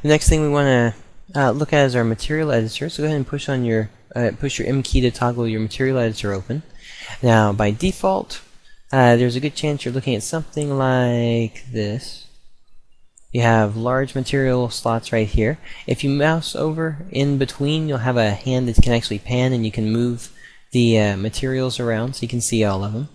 The next thing we want to look at is our material editor. So go ahead and push your M key to toggle your material editor open. Now, by default, there's a good chance you're looking at something like this. You have large material slots right here. If you mouse over in between, you'll have a hand that can actually pan, and you can move the materials around so you can see all of them.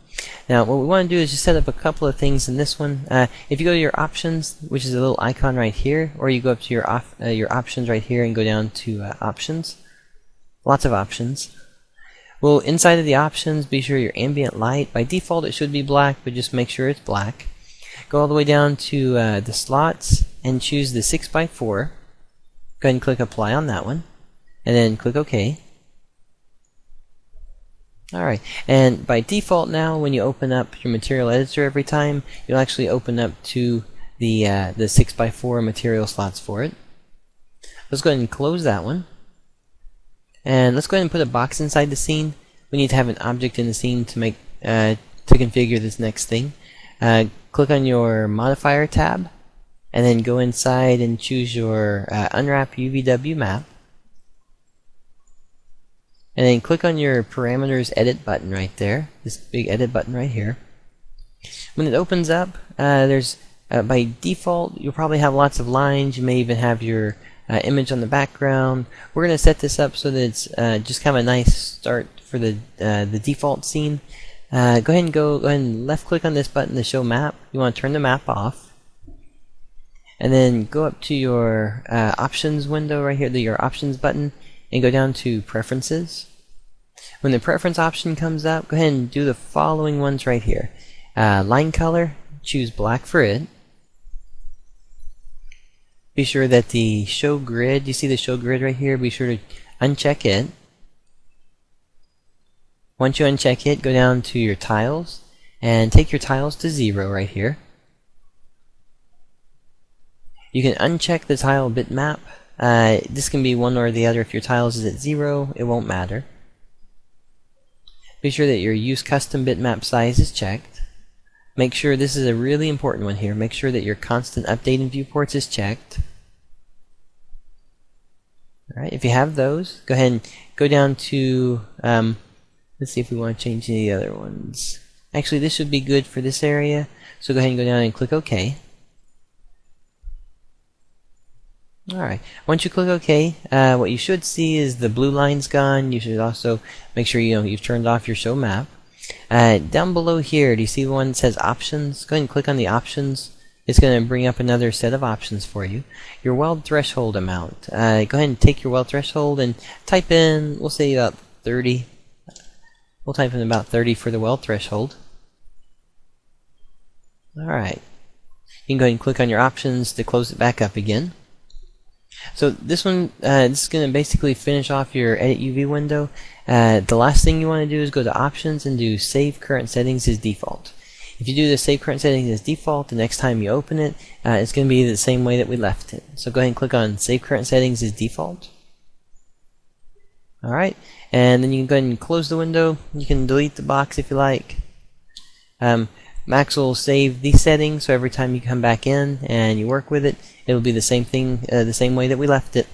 Now, what we want to do is just set up a couple of things in this one. If you go to your options, which is a little icon right here, or you go up to your options right here and go down to options, lots of options. Well, inside of the options, be sure your ambient light, by default it should be black, but just make sure it's black. Go all the way down to the slots and choose the 6x4. Go ahead and click apply on that one, and then click OK. Alright, and by default now, when you open up your material editor every time, you'll actually open up to the 6x4 material slots for it. Let's go ahead and close that one. And let's go ahead and put a box inside the scene. We need to have an object in the scene to configure this next thing. Click on your modifier tab, and then go inside and choose your unwrap UVW map. And then click on your parameters edit button right there, this big edit button right here. When it opens up, by default you'll probably have lots of lines. You may even have your image on the background. We're going to set this up so that it's just kind of a nice start for the default scene. Go ahead and left click on this button to show map. You want to turn the map off, and then go up to your options window right here, your options button, and go down to preferences. When the preference option comes up, go ahead and do the following ones right here. Line color, choose black for it. Be sure that the show grid, you see the show grid right here, be sure to uncheck it. Once you uncheck it, go down to your tiles and take your tiles to 0 right here. You can uncheck the tile bitmap. This can be one or the other. If your tiles is at 0, it won't matter. Be sure that your use custom bitmap size is checked. Make sure, this is a really important one here, make sure that your constant update in viewports is checked. Alright, if you have those, go ahead and go down to, let's see if we want to change any other ones. Actually, this should be good for this area, so go ahead and go down and click OK. Alright, once you click OK, what you should see is the blue line's gone. You should also make sure you've turned off your show map. Down below here, do you see the one that says options? Go ahead and click on the options. It's going to bring up another set of options for you. Your weld threshold amount. Go ahead and take your weld threshold and type in, we'll say about 30. We'll type in about 30 for the weld threshold. Alright. You can go ahead and click on your options to close it back up again. So this one, this is going to basically finish off your Edit UV window. The last thing you want to do is go to Options and do Save Current Settings as Default. If you do the Save Current Settings as Default, the next time you open it, it's going to be the same way that we left it. So go ahead and click on Save Current Settings as Default. Alright, and then you can go ahead and close the window. You can delete the box if you like. Max will save these settings, so every time you come back in and you work with it, it'll be the same thing, the same way that we left it.